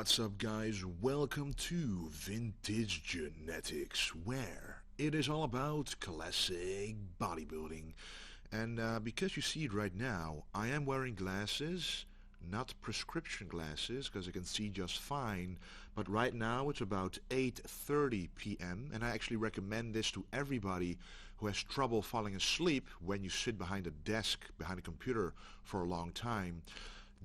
What's up, guys? Welcome to Vintage Genetics, where it is all about classic bodybuilding. And because you see it right now, I am wearing glasses, not prescription glasses, because I can see just fine. But right now it's about 8:30 p.m. and I actually recommend this to everybody who has trouble falling asleep when you sit behind a desk, behind a computer for a long time.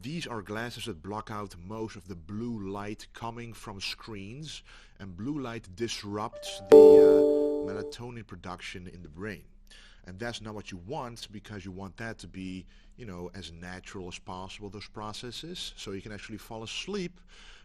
These are glasses that block out most of the blue light coming from screens, and blue light disrupts the melatonin production in the brain. And that's not what you want, because you want that to be, as natural as possible, those processes, so you can actually fall asleep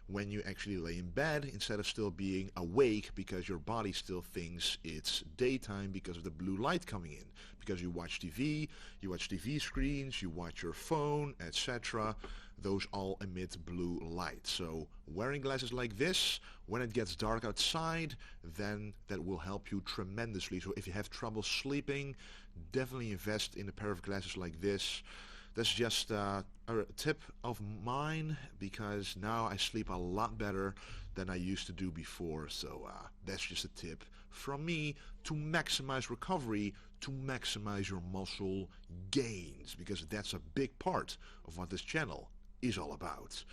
when you actually lay in bed instead of still being awake because your body still thinks it's daytime because of the blue light coming in. Because you watch TV screens, you watch your phone, etc. Those all emit blue light. So wearing glasses like this, when it gets dark outside, then that will help you tremendously. So if you have trouble sleeping, definitely invest in a pair of glasses like this. That's just a tip of mine, because now I sleep a lot better than I used to do before. So that's just a tip from me to maximize recovery, to maximize your muscle gains, because that's a big part of what this channel is all about.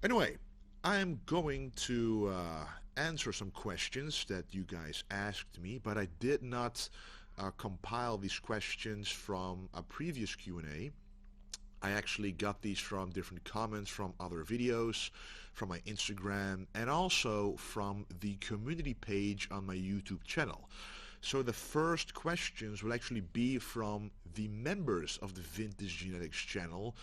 Anyway, I'm going to answer some questions that you guys asked me, but I did not compile these questions from a previous Q&A. I actually got these from different comments from other videos, from my Instagram, and also from the community page on my YouTube channel. So the first questions will actually be from the members of the Vintage Genetics channel.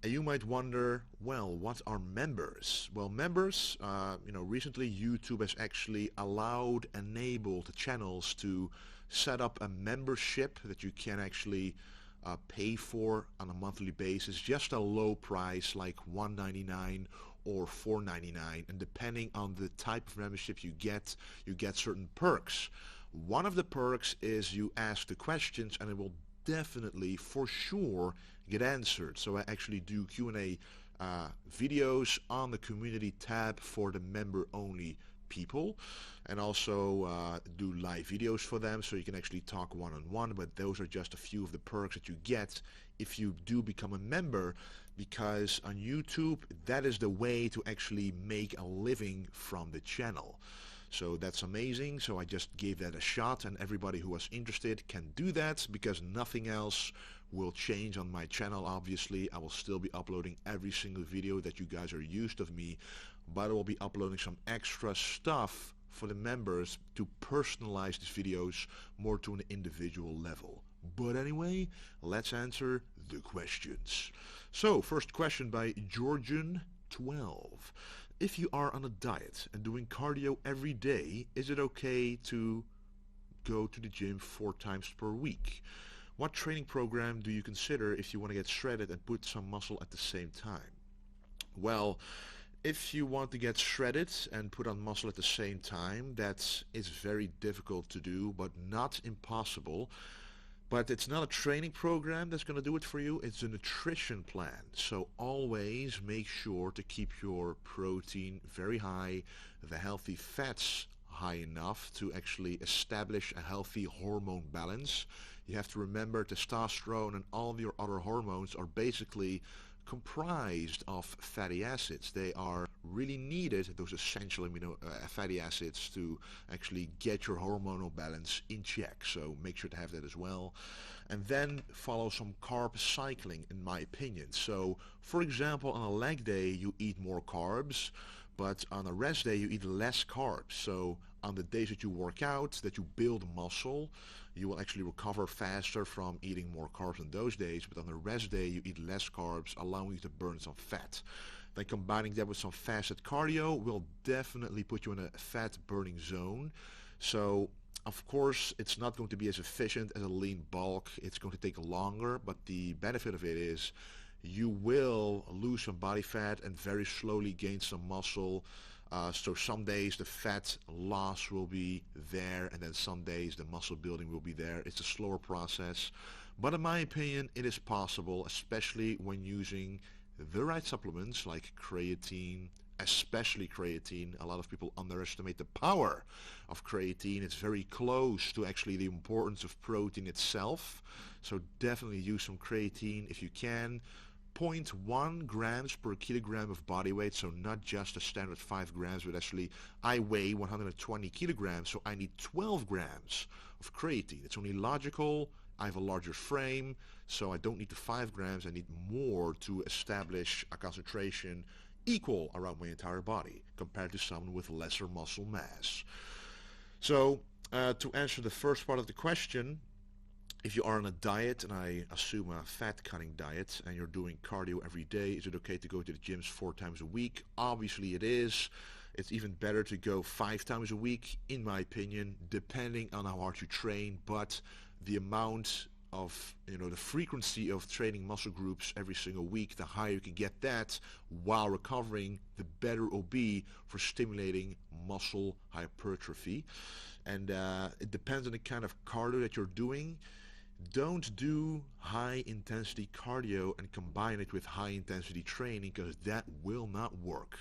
And you might wonder, well, what are members? Well, members, recently YouTube has actually enabled channels to set up a membership that you can actually pay for on a monthly basis, just a low price like $1.99 or $4.99, and depending on the type of membership you get certain perks. One of the perks is you ask the questions and it will definitely, for sure, get answered. So I actually do Q&A videos on the community tab for the member-only people, and also do live videos for them, so you can actually talk one-on-one. But those are just a few of the perks that you get if you do become a member, because on YouTube that is the way to actually make a living from the channel. So that's amazing. So I just gave that a shot, and everybody who was interested can do that, because nothing else will change on my channel. Obviously I will still be uploading every single video that you guys are used of me, but I will be uploading some extra stuff for the members to personalize these videos more to an individual level. But anyway, let's answer the questions. So first question by Georgian12. If you are on a diet and doing cardio every day, is it okay to go to the gym 4 times per week? What training program do you consider if you want to get shredded and put some muscle at the same time? Well, if you want to get shredded and put on muscle at the same time, that is very difficult to do, but not impossible. But it's not a training program that's going to do it for you, it's a nutrition plan. So always make sure to keep your protein very high, the healthy fats high enough to actually establish a healthy hormone balance. You have to remember testosterone and all of your other hormones are basically comprised of fatty acids. They are really needed, those essential fatty acids, to actually get your hormonal balance in check. So make sure to have that as well. And then follow some carb cycling, in my opinion. So for example, on a leg day you eat more carbs, but on a rest day you eat less carbs. So on the days that you work out, that you build muscle, you will actually recover faster from eating more carbs on those days, but on the rest day you eat less carbs, allowing you to burn some fat. Then combining that with some fasted cardio will definitely put you in a fat burning zone. So of course it's not going to be as efficient as a lean bulk, it's going to take longer, but the benefit of it is you will lose some body fat and very slowly gain some muscle. So some days the fat loss will be there, and then some days the muscle building will be there. It's a slower process, but in my opinion it is possible, especially when using the right supplements like creatine, especially creatine. A lot of people underestimate the power of creatine. It's very close to actually the importance of protein itself. So definitely use some creatine if you can. 0.1 grams per kilogram of body weight, so not just a standard 5 grams, but actually I weigh 120 kilograms, so I need 12 grams of creatine. It's only logical. I have a larger frame, so I don't need the 5 grams. I need more to establish a concentration equal around my entire body compared to someone with lesser muscle mass. So to answer the first part of the question, if you are on a diet, and I assume a fat-cutting diet, and you're doing cardio every day, is it okay to go to the gyms 4 times a week? Obviously it is. It's even better to go 5 times a week, in my opinion, depending on how hard you train, but the amount of, the frequency of training muscle groups every single week, the higher you can get that while recovering, the better it will be for stimulating muscle hypertrophy. And it depends on the kind of cardio that you're doing. Don't do high intensity cardio and combine it with high intensity training, because that will not work.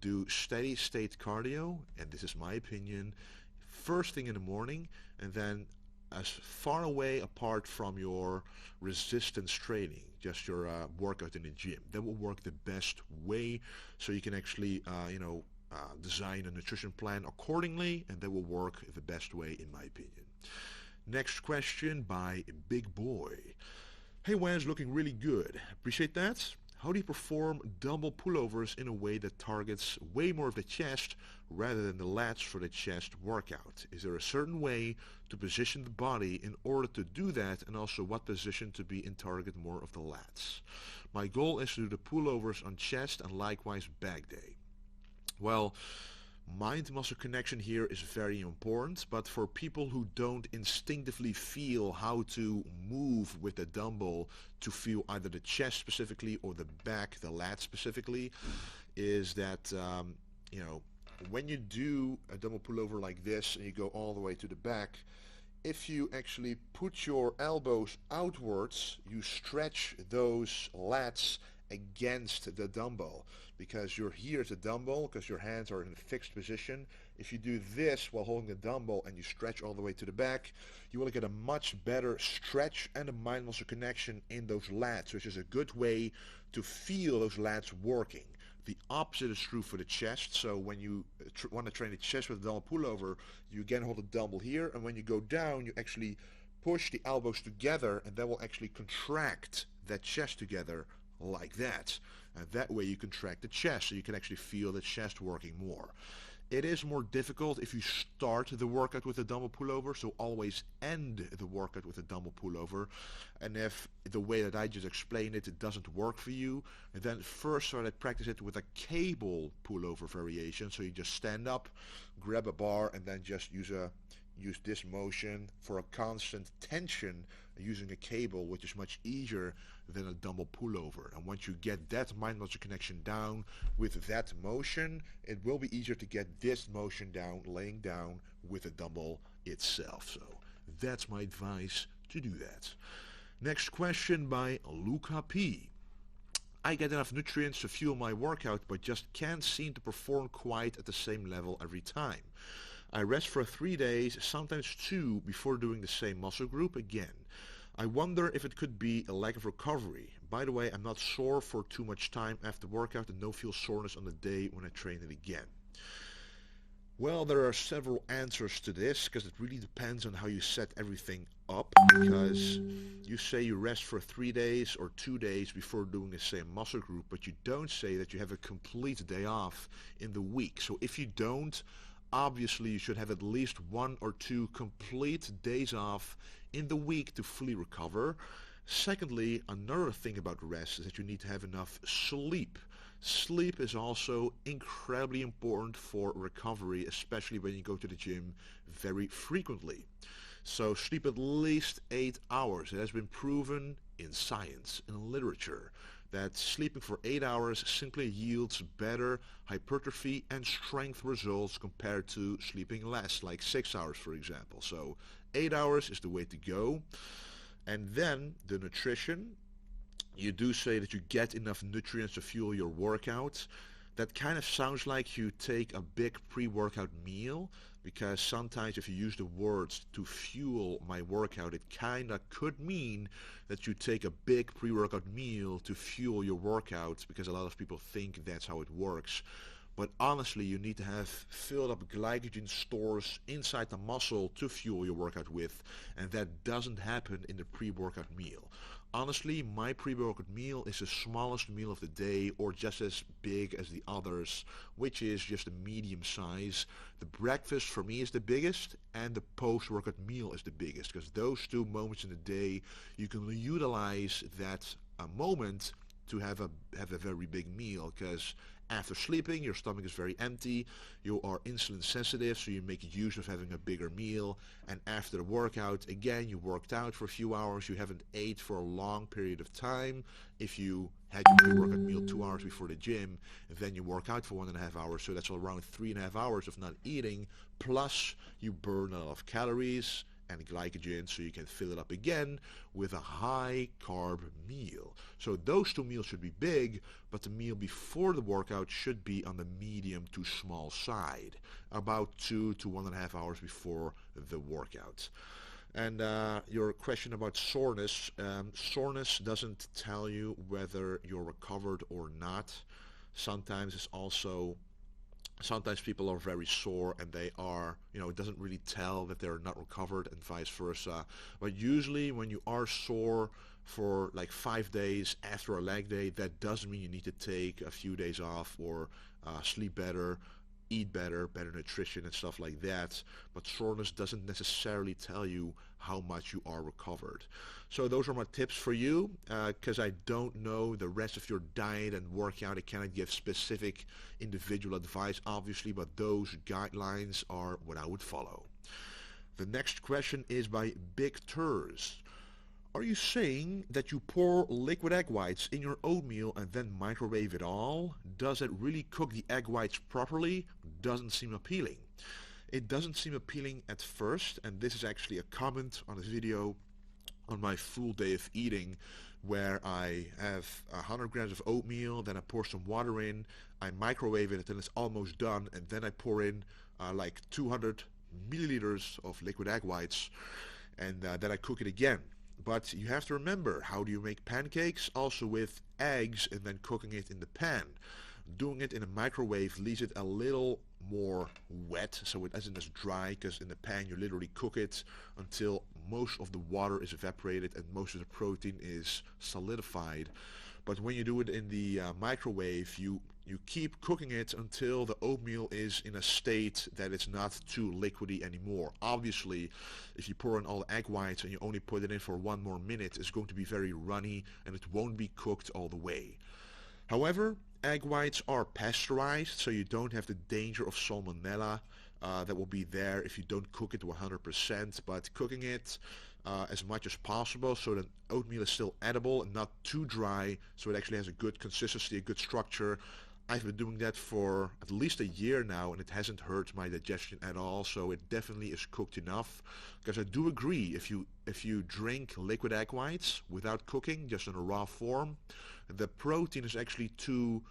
Do steady state cardio, and this is my opinion, first thing in the morning, and then as far away apart from your resistance training, just your workout in the gym. That will work the best way, so you can actually design a nutrition plan accordingly, and that will work the best way, in my opinion. Next question by Big Boy. Hey Wes, looking really good. Appreciate that. How do you perform dumbbell pullovers in a way that targets way more of the chest rather than the lats for the chest workout? Is there a certain way to position the body in order to do that, and also what position to be in target more of the lats? My goal is to do the pullovers on chest and likewise back day. Well, mind-muscle connection here is very important, but for people who don't instinctively feel how to move with the dumbbell to feel either the chest specifically or the back, the lat specifically, is that, when you do a dumbbell pullover like this and you go all the way to the back, if you actually put your elbows outwards, you stretch those lats against the dumbbell, because you're here at the dumbbell because your hands are in a fixed position. If you do this while holding the dumbbell and you stretch all the way to the back, you will get a much better stretch and a mind-muscle connection in those lats, which is a good way to feel those lats working. The opposite is true for the chest. So when you want to train the chest with a dumbbell pullover, you again hold the dumbbell here, and when you go down, you actually push the elbows together, and that will actually contract that chest together like that. And that way you contract the chest, so you can actually feel the chest working more. It is more difficult if you start the workout with a dumbbell pullover, so always end the workout with a dumbbell pullover. And if the way that I just explained it doesn't work for you, then first start to practice it with a cable pullover variation. So you just stand up, grab a bar, and then just use this motion for a constant tension using a cable, which is much easier than a dumbbell pullover. And once you get that mind-muscle connection down with that motion, it will be easier to get this motion down, laying down with a dumbbell itself. So that's my advice to do that. Next question by Luca P. I get enough nutrients to fuel my workout, but just can't seem to perform quite at the same level every time. I rest for 3 days, sometimes 2, before doing the same muscle group again. I wonder if it could be a lack of recovery. By the way, I'm not sore for too much time after workout and don't feel soreness on the day when I train it again. Well, there are several answers to this, because it really depends on how you set everything up, because you say you rest for 3 days or 2 days before doing the same muscle group, but you don't say that you have a complete day off in the week. So if you don't, obviously you should have at least 1 or 2 complete days off in the week to fully recover. Secondly, another thing about rest is that you need to have enough sleep. Sleep is also incredibly important for recovery, especially when you go to the gym very frequently. So sleep at least 8 hours. It has been proven in science, in literature, that sleeping for 8 hours simply yields better hypertrophy and strength results compared to sleeping less, like 6 hours for example. So 8 hours is the way to go. And then the nutrition. You do say that you get enough nutrients to fuel your workout, That kind of sounds like you take a big pre-workout meal, because sometimes if you use the words to fuel my workout, it kind of could mean that you take a big pre-workout meal to fuel your workouts, because a lot of people think that's how it works. But honestly, you need to have filled up glycogen stores inside the muscle to fuel your workout with, and that doesn't happen in the pre-workout meal. Honestly, my pre-workout meal is the smallest meal of the day, or just as big as the others, which is just a medium size. The breakfast for me is the biggest, and the post-workout meal is the biggest, because those two moments in the day, you can utilize that moment to have a very big meal, because after sleeping your stomach is very empty, you are insulin sensitive, so you make use of having a bigger meal. And after the workout, again, you worked out for a few hours, you haven't ate for a long period of time. If you had your pre-workout meal 2 hours before the gym, then you work out for 1.5 hours, so that's around 3.5 hours of not eating, plus you burn a lot of calories and glycogen, so you can fill it up again with a high carb meal. So those two meals should be big, but the meal before the workout should be on the medium to small side, about 2 to 1.5 hours before the workout. And your question about soreness, soreness doesn't tell you whether you're recovered or not. Sometimes people are very sore and they are, it doesn't really tell that they're not recovered, and vice versa. But usually when you are sore for like 5 days after a leg day, that doesn't mean you need to take a few days off or sleep better, eat better nutrition and stuff like that. But soreness doesn't necessarily tell you how much you are recovered. So those are my tips for you, because I don't know the rest of your diet and workout. I cannot give specific individual advice, obviously, but those guidelines are what I would follow. The next question is by Big Turs. Are you saying that you pour liquid egg whites in your oatmeal and then microwave it all? Does it really cook the egg whites properly? Doesn't seem appealing. It doesn't seem appealing at first, and this is actually a comment on a video on my full day of eating, where I have 100 grams of oatmeal, then I pour some water in, I microwave it until it's almost done, and then I pour in like 200 milliliters of liquid egg whites, and then I cook it again. But you have to remember, how do you make pancakes? Also with eggs and then cooking it in the pan. Doing it in a microwave leaves it a little more wet, so it isn't as dry, because in the pan you literally cook it until most of the water is evaporated and most of the protein is solidified. But when you do it in the microwave, you keep cooking it until the oatmeal is in a state that it's not too liquidy anymore. Obviously, if you pour in all the egg whites and you only put it in for 1 more minute, it's going to be very runny and it won't be cooked all the way. However, egg whites are pasteurized, so you don't have the danger of salmonella that will be there if you don't cook it to 100%, but cooking it as much as possible so that oatmeal is still edible and not too dry, so it actually has a good consistency, a good structure. I've been doing that for at least a year now, and it hasn't hurt my digestion at all, so it definitely is cooked enough. Because I do agree, if you drink liquid egg whites without cooking, just in a raw form, the protein is actually too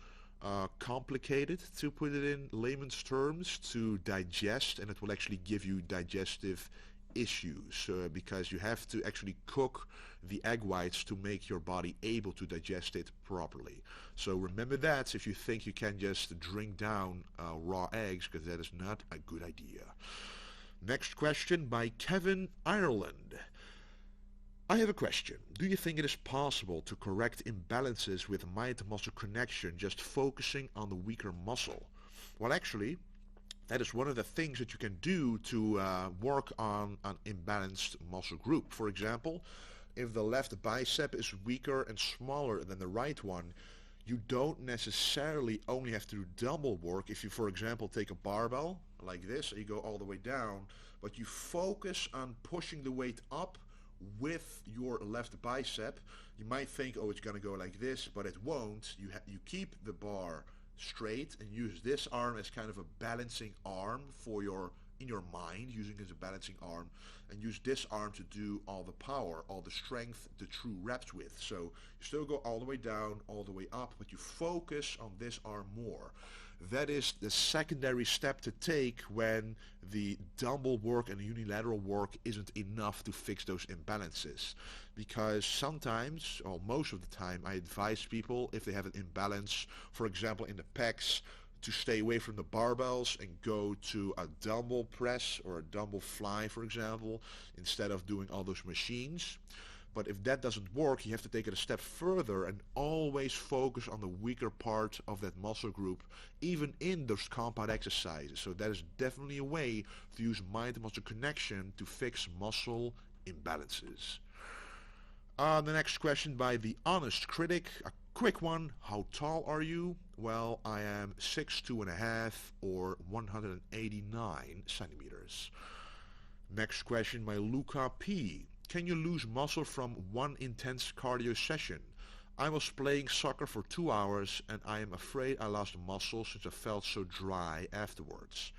complicated, to put it in layman's terms, to digest, and it will actually give you digestive issues, because you have to actually cook the egg whites to make your body able to digest it properly. So remember that if you think you can just drink down raw eggs, because that is not a good idea. Next question by Kevin Ireland. I have a question. Do you think it is possible to correct imbalances with mind-muscle connection just focusing on the weaker muscle? Well, actually, that is one of the things that you can do to work on an imbalanced muscle group. For example, if the left bicep is weaker and smaller than the right one, you don't necessarily only have to do dumbbell work. If you, for example, take a barbell like this, and you go all the way down, but you focus on pushing the weight up with your left bicep, you might think, oh, it's going to go like this, but it won't. You keep the bar straight and use this arm as kind of a balancing arm for your in your mind, using it as a balancing arm, and use this arm to do all the power, all the strength, the true reps with. So you still go all the way down, all the way up, but you focus on this arm more. That is the secondary step to take when the dumbbell work and the unilateral work isn't enough to fix those imbalances. Because sometimes, or most of the time, I advise people, if they have an imbalance, for example in the pecs, to stay away from the barbells and go to a dumbbell press or a dumbbell fly, for example, instead of doing all those machines. But if that doesn't work, you have to take it a step further and always focus on the weaker part of that muscle group, even in those compound exercises. So that is definitely a way to use mind-muscle connection to fix muscle imbalances. The next question by The Honest Critic, a quick one. How tall are you? Well, I am 6'2.5" or 189 centimeters. Next question by Luca P. Can you lose muscle from one intense cardio session? I was playing soccer for 2 hours and I am afraid I lost muscle since I felt so dry afterwards.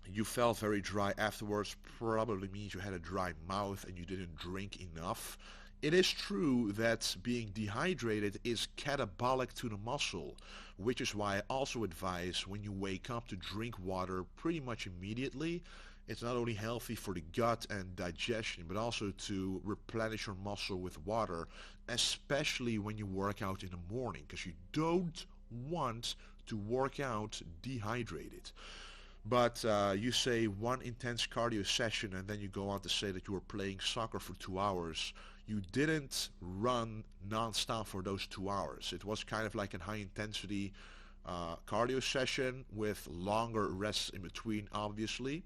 You felt very dry afterwards probably means you had a dry mouth and you didn't drink enough. It is true that being dehydrated is catabolic to the muscle, which is why I also advise when you wake up to drink water pretty much immediately. It's not only healthy for the gut and digestion, but also to replenish your muscle with water, especially when you work out in the morning, because you don't want to work out dehydrated. But you say one intense cardio session and then you go on to say that you were playing soccer for 2 hours. You didn't run non-stop for those 2 hours. It was kind of like a high intensity cardio session with longer rests in between, obviously,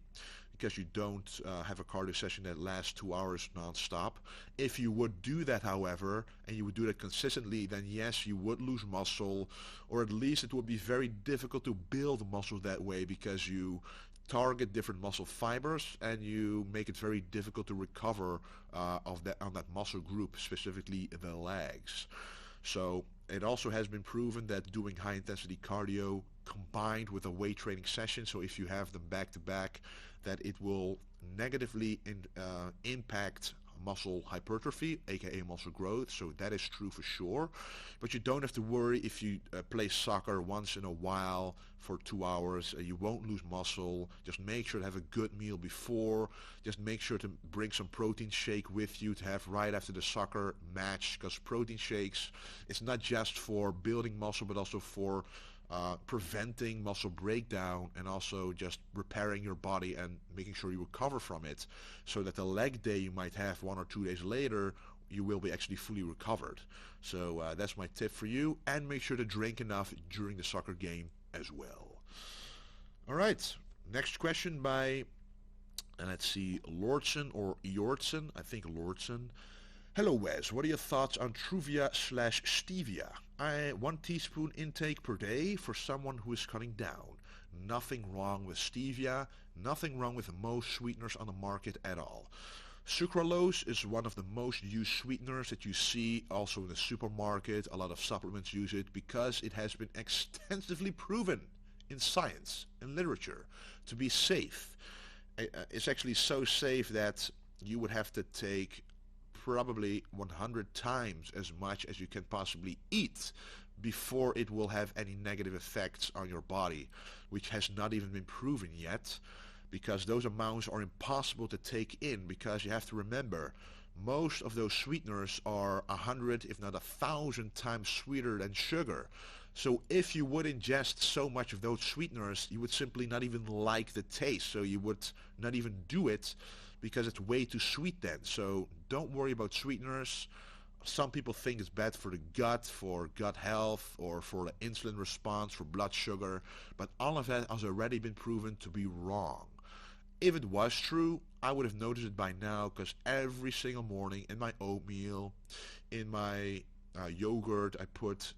because you don't have a cardio session that lasts 2 hours non-stop. If you would do that, however, and you would do that consistently, then yes, you would lose muscle, or at least it would be very difficult to build muscle that way because you target different muscle fibers and you make it very difficult to recover on that muscle group, specifically the legs. So it also has been proven that doing high intensity cardio combined with a weight training session, so if you have them back to back, that it will negatively impact muscle hypertrophy, aka muscle growth. So that is true for sure. But you don't have to worry if you play soccer once in a while for 2 hours. You won't lose muscle. Just make sure to have a good meal before. Just make sure to bring some protein shake with you to have right after the soccer match, because protein shakes, it's not just for building muscle but also for preventing muscle breakdown and also just repairing your body and making sure you recover from it, so that the leg day you might have 1 or 2 days later, you will be actually fully recovered. So that's my tip for you, and make sure to drink enough during the soccer game as well. Alright, next question by, and let's see, Lordson or Jortsen, I think Lordson. Hello Wes, what are your thoughts on Truvia/Stevia? 1 teaspoon intake per day for someone who is cutting down. Nothing wrong with Stevia, nothing wrong with most sweeteners on the market at all. Sucralose is one of the most used sweeteners that you see also in the supermarket. A lot of supplements use it because it has been extensively proven in science and literature to be safe. It's actually so safe that you would have to take probably 100 times as much as you can possibly eat before it will have any negative effects on your body, which has not even been proven yet, because those amounts are impossible to take in, because you have to remember most of those sweeteners are 100 if not 1,000 times sweeter than sugar. So if you would ingest so much of those sweeteners, you would simply not even like the taste, so you would not even do it because it's way too sweet then. So don't worry about sweeteners. Some people think it's bad for the gut, for gut health, or for the insulin response, for blood sugar, but all of that has already been proven to be wrong. If it was true, I would have noticed it by now, because every single morning in my oatmeal, in my yogurt, I put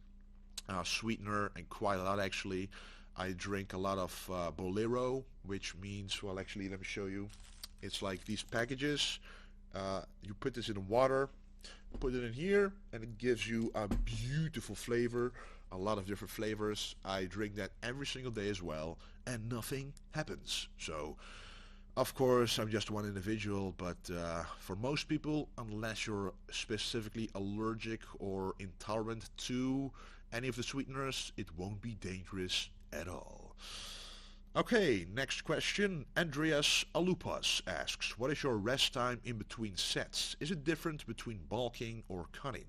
sweetener, and quite a lot actually. I drink a lot of Bolero, which means, well, actually, let me show you. It's like these packages. You put this in water, put it in here, and it gives you a beautiful flavor. a lot of different flavors. I drink that every single day as well, and nothing happens. So, of course, I'm just one individual, but for most people, unless you're specifically allergic or intolerant to any of the sweeteners, it won't be dangerous at all. Okay, next question. Andreas Alupas asks, what is your rest time in between sets? Is it different between bulking or cutting?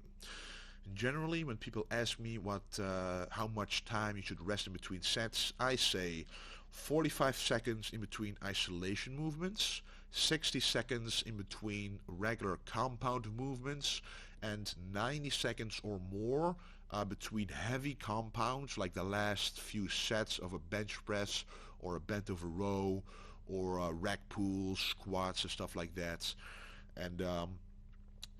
Generally, when people ask me how much time you should rest in between sets, I say 45 seconds in between isolation movements, 60 seconds in between regular compound movements, and 90 seconds or more between heavy compounds like the last few sets of a bench press or a bent over row or rack pulls, squats and stuff like that. And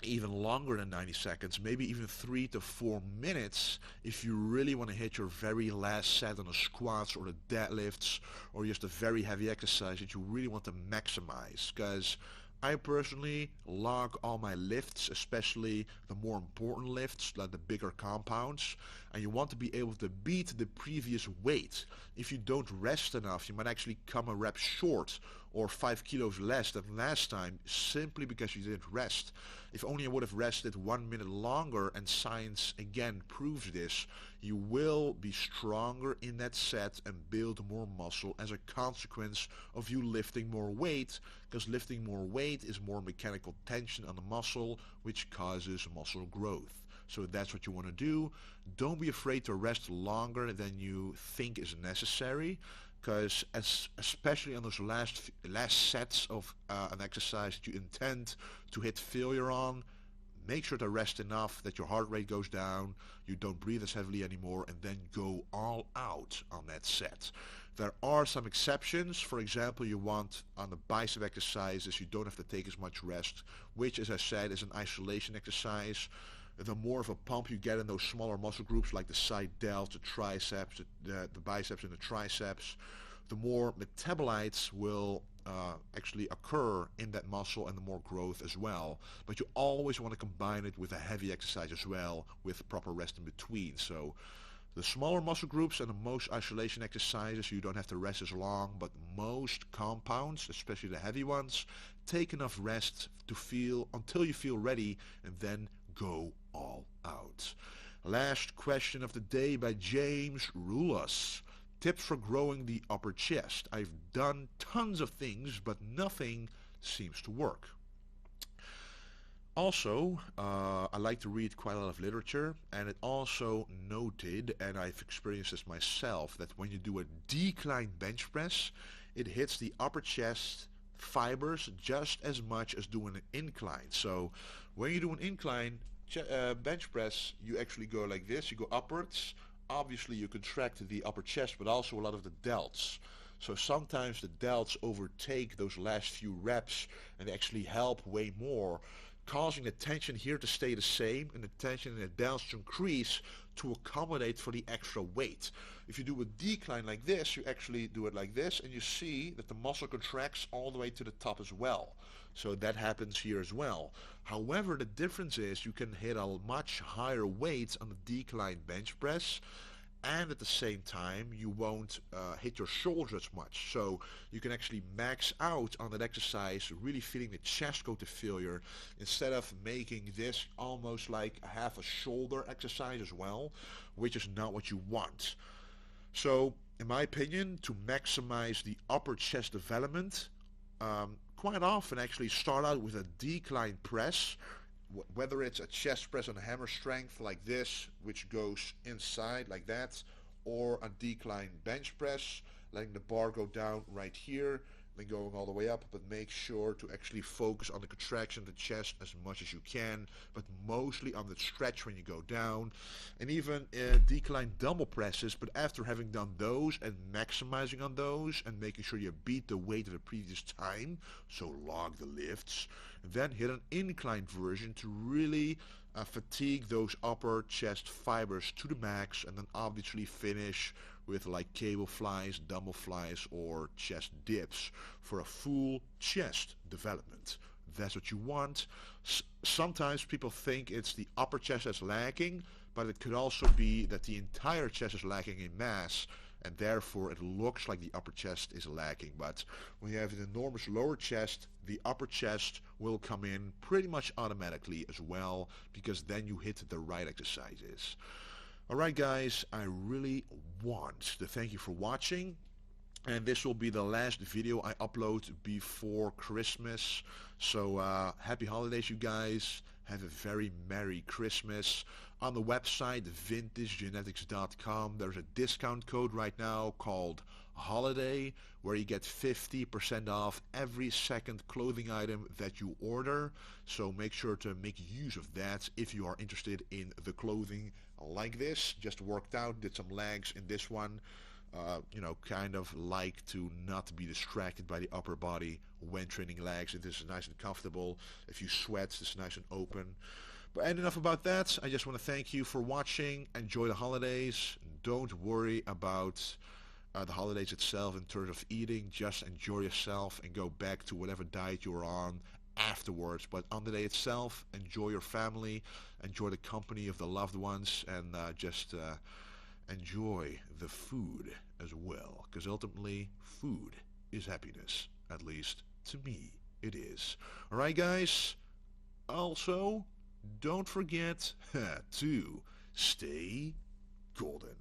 even longer than 90 seconds, maybe even 3 to 4 minutes if you really want to hit your very last set on the squats or the deadlifts or just a very heavy exercise that you really want to maximize. Because I personally log all my lifts, especially the more important lifts, like the bigger compounds, and you want to be able to beat the previous weight. If you don't rest enough, you might actually come a rep short or 5 kilos less than last time simply because you didn't rest. If only I would have rested 1 minute longer, and science again proves this, you will be stronger in that set and build more muscle as a consequence of you lifting more weight, because lifting more weight is more mechanical tension on the muscle, which causes muscle growth. So that's what you want to do. Don't be afraid to rest longer than you think is necessary, because especially on those last sets of an exercise that you intend to hit failure on, make sure to rest enough that your heart rate goes down, you don't breathe as heavily anymore, and then go all out on that set. There are some exceptions. For example, you want on the bicep exercises, you don't have to take as much rest, which, as I said, is an isolation exercise. The more of a pump you get in those smaller muscle groups like the side delts, the triceps, the biceps and the triceps, the more metabolites will actually occur in that muscle and the more growth as well. But you always want to combine it with a heavy exercise as well with proper rest in between. So the smaller muscle groups and the most isolation exercises, you don't have to rest as long, but most compounds, especially the heavy ones, take enough rest to feel until you feel ready, and then go all out. Last question of the day by James Rulas. Tips for growing the upper chest. I've done tons of things, but nothing seems to work. Also, I like to read quite a lot of literature, and it also noted, and I've experienced this myself, that when you do a decline bench press, it hits the upper chest fibers just as much as doing an incline. So when you do an incline bench press, you actually go like this, you go upwards. Obviously you contract the upper chest, but also a lot of the delts. So sometimes the delts overtake those last few reps and they actually help way more, causing the tension here to stay the same and the tension in the delts to increase to accommodate for the extra weight. If you do a decline like this, you actually do it like this, and you see that the muscle contracts all the way to the top as well. So that happens here as well. However, the difference is you can hit a much higher weight on the decline bench press, and at the same time you won't hit your shoulders as much. So you can actually max out on that exercise, really feeling the chest go to failure, instead of making this almost like half a shoulder exercise as well, which is not what you want. So in my opinion, to maximize the upper chest development, quite often actually start out with a decline press, whether it's a chest press on a hammer strength like this, which goes inside like that, or a decline bench press, letting the bar go down right here, then going all the way up, but make sure to actually focus on the contraction of the chest as much as you can, but mostly on the stretch when you go down, and even decline dumbbell presses, but after having done those and maximizing on those and making sure you beat the weight of the previous time, so log the lifts, then hit an incline version to really fatigue those upper chest fibers to the max, and then obviously finish with like cable flies, dumbbell flies, or chest dips for a full chest development. That's what you want. Sometimes people think it's the upper chest that's lacking, but it could also be that the entire chest is lacking in mass, and therefore it looks like the upper chest is lacking. But when you have an enormous lower chest, the upper chest will come in pretty much automatically as well, because then you hit the right exercises. Alright guys, I really want to thank you for watching, and this will be the last video I upload before Christmas. So happy holidays you guys, have a very Merry Christmas. On the website vintagegenetics.com there's a discount code right now called Holiday, where you get 50% off every second clothing item that you order. So make sure to make use of that if you are interested in the clothing like this. Just worked out, did some legs in this one. You know, kind of like to not be distracted by the upper body when training legs. It is nice and comfortable. If you sweat, it's nice and open. But enough about that. I just want to thank you for watching. Enjoy the holidays. Don't worry about the holidays itself in terms of eating. Just enjoy yourself and go back to whatever diet you're on afterwards. But on the day itself, enjoy your family, enjoy the company of the loved ones, and just enjoy the food as well, because ultimately food is happiness. At least to me it is. Alright guys, also don't forget to stay golden.